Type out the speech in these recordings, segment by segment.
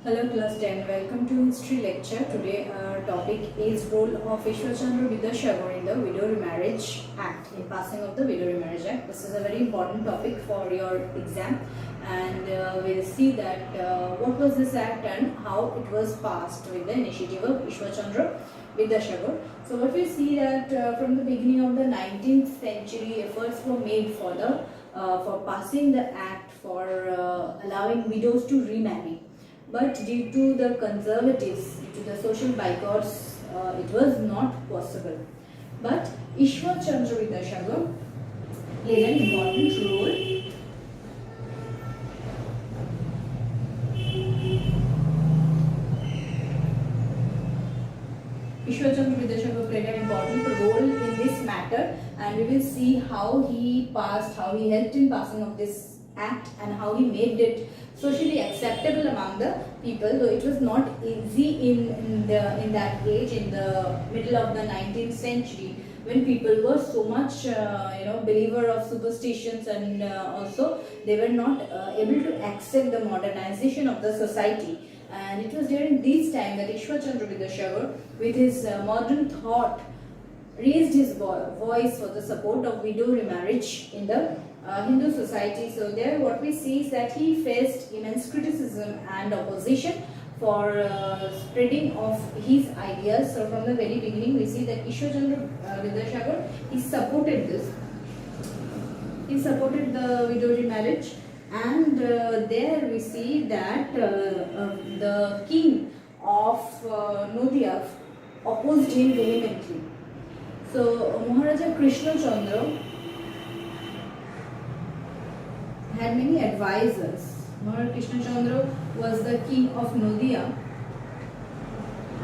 Hello class 10, welcome to history lecture. Today our topic is role of Ishwachandra Vidya in the Widow Remarriage Act, in passing of the Widow Remarriage Act. This is a very important topic for your exam, and we'll see that what was this act and how it was passed with the initiative of Ishwachandra Vidya. So what we see that from the beginning of the 19th century, efforts were made for passing the act for allowing widows to remarry. But due to the conservatives, due to the social boycotts, it was not possible. But Ishwar Chandra Vidyasagar played an important role. Ishwar Chandra Vidyasagar played an important role in this matter, and we will see how he helped in passing of this act, and how he made it socially acceptable among the people, though it was not easy in that age, in the middle of the 19th century, when people were so much believer of superstitions, and also they were not able to accept the modernization of the society. And it was during this time that Ishwar Chandra Vidyasagar, with his modern thought, raised his voice for the support of widow remarriage in the Hindu society. So there what we see is that he faced immense criticism and opposition for spreading of his ideas. So from the very beginning we see that Ishwar Chandra Vidyasagar, he supported this. He supported the widow remarriage, and there we see that the king of Nadia opposed him vehemently. So Maharaja Krishna Chandra had many advisors. Maharaja Krishna Chandra was the king of Nadia,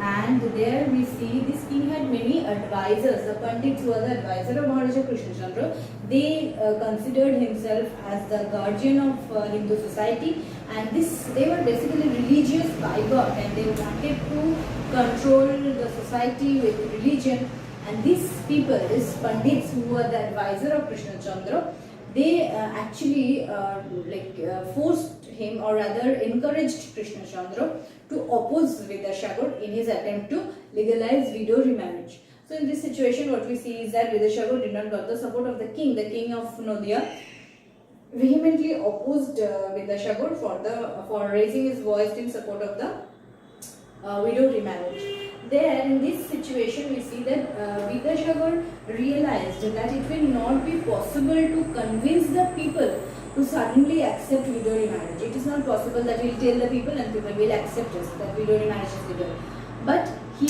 and there we see this king had many advisors. The Pandits were the advisor of Maharaja Krishna Chandra. They considered himself as the guardian of Hindu society, and they were basically religious by birth, and they wanted to control the society with religion. And these people, these Pandits who were the advisor of Krishna Chandra, they actually forced him, or rather encouraged Krishna Chandra to oppose Vidyasagar in his attempt to legalize widow remarriage. So in this situation what we see is that Vidyasagar did not got the support of the king of Nadia vehemently opposed Vidyasagar for raising his voice in support of the widow remarriage. There, in this situation, we see that Vidyasagar realized that it will not be possible to convince the people to suddenly accept widow remarriage. It is not possible that he will tell the people and people will accept us, that widow remarriage is legal. But he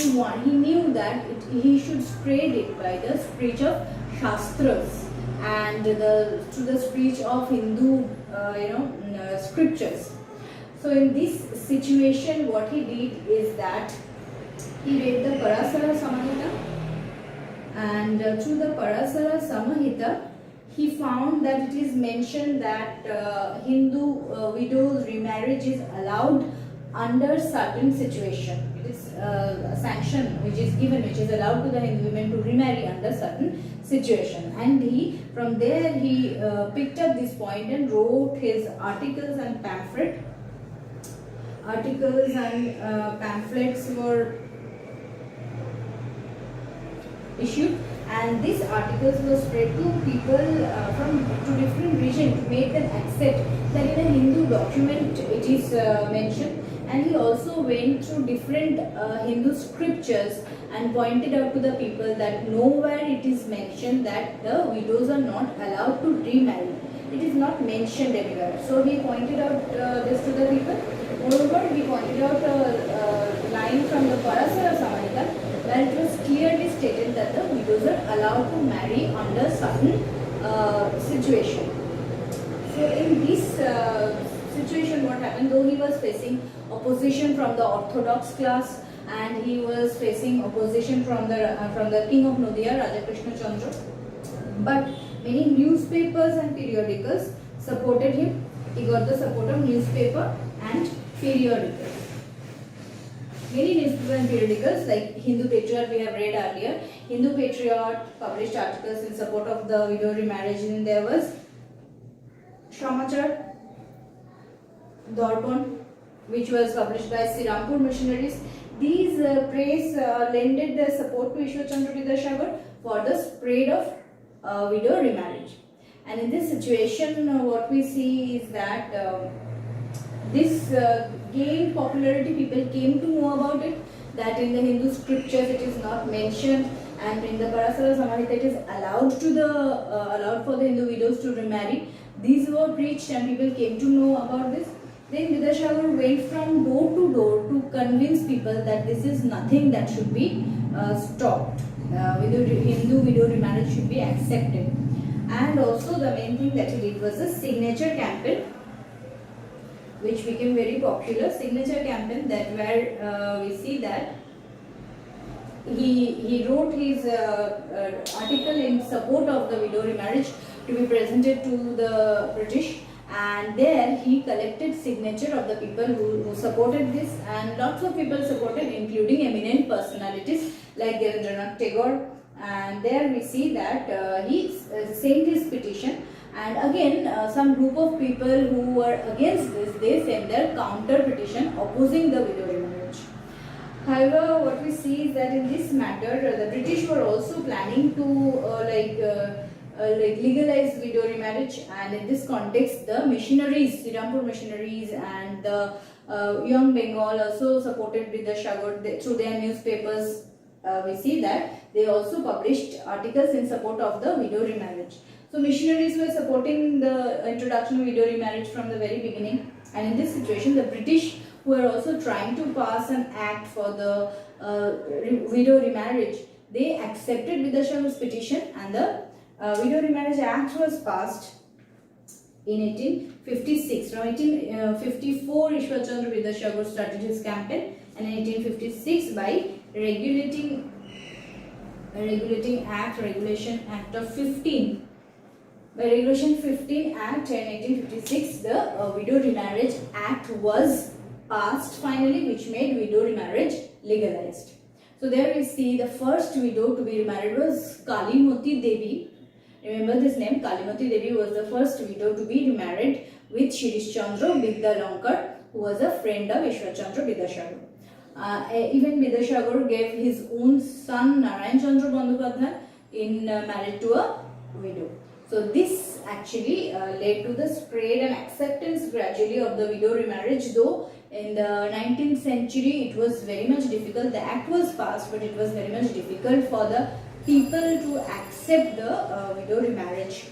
knew that he should spread it by the speech of Shastras and through the speech of Hindu scriptures. So in this situation, what he did is that he read the Parasara Samahita, and through the Parasara Samahita he found that it is mentioned that Hindu widows remarriage is allowed under certain situation. It is a sanction which is given, which is allowed to the Hindu women to remarry under certain situation. And from there he picked up this point and wrote his articles and pamphlets were issued, and these articles were spread to people to different regions to make them accept that in a Hindu document it is mentioned. And he also went through different Hindu scriptures and pointed out to the people that nowhere it is mentioned that the widows are not allowed to remarry. It is not mentioned anywhere. So he pointed out this to the people. Moreover, he pointed out a line from the Parasara Samahita where it was clearly stated that the widows are allowed to marry under certain situation. So in this situation, what happened, though he was facing opposition from the orthodox class, and he was facing opposition from the king of Nadia, Raja Krishna Chandra, but many newspapers and periodicals supported him. He got the support of newspaper and periodicals. Many newspapers and periodicals like Hindu Patriot we have read earlier. Hindu Patriot published articles in support of the widow remarriage, and there was Samachar, Darpan, which was published by Sirampur missionaries. These lended their support to Ishwar Chandra Vidyasagar for the spread of widow remarriage. And in this situation, what we see is that this gained popularity. People came to know about it, that in the Hindu scriptures it is not mentioned, and in the Parasara Samahita it is allowed for the Hindu widows to remarry. These were preached and people came to know about this. Then Vidyasagar went from door to door to convince people that this is nothing that should be stopped. Hindu widow remarriage should be accepted. And also the main thing that he did was a signature campaign, which became very popular. Signature campaign, that where we see that he wrote his article in support of the widow remarriage to be presented to the British, and there he collected signature of the people who supported this, and lots of people supported, including eminent personalities like Devendranath Tagore. And there we see that he sent his petition, and again some group of people who were against this, they sent their counter petition opposing the widow remarriage. However, what we see is that in this matter the British were also planning to legalize widow remarriage, and in this context the missionaries, Sirampur missionaries and the Young Bengal also supported Vidyasagar through their newspapers. We see that they also published articles in support of the widow remarriage. So missionaries were supporting the introduction of widow remarriage from the very beginning, and in this situation the British were also trying to pass an act for the widow remarriage. They accepted Vidyasagar's petition, and the Widow Remarriage Act was passed in 1856. From 1854, Ishwar Chandra Vidyasagar started his campaign, and in 1856 by Regulation Act of 15. By Regulation 15 Act in 1856, the Widow Remarriage Act was passed finally, which made widow remarriage legalized. So there we see the first widow to be remarried was Kalimati Devi. Remember this name, Kalimati Devi was the first widow to be remarried with Shirish Chandra Vidyalankar, who was a friend of Ishwar Chandra Vidyasagar. Even Vidyasagar gave his own son Narayan Chandra Bandyopadhyay in marriage to a widow. So this actually led to the spread and acceptance gradually of the widow remarriage, though in the 19th century it was very much difficult. The act was passed, but it was very much difficult for the people to accept the widow remarriage.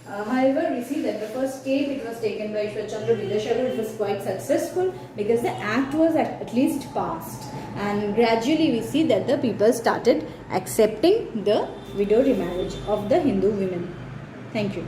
However, we see that the first step it was taken by Ishwar Chandra Vidyasagar, it was quite successful because the act was at least passed, and gradually we see that the people started accepting the widow remarriage of the Hindu women. Thank you.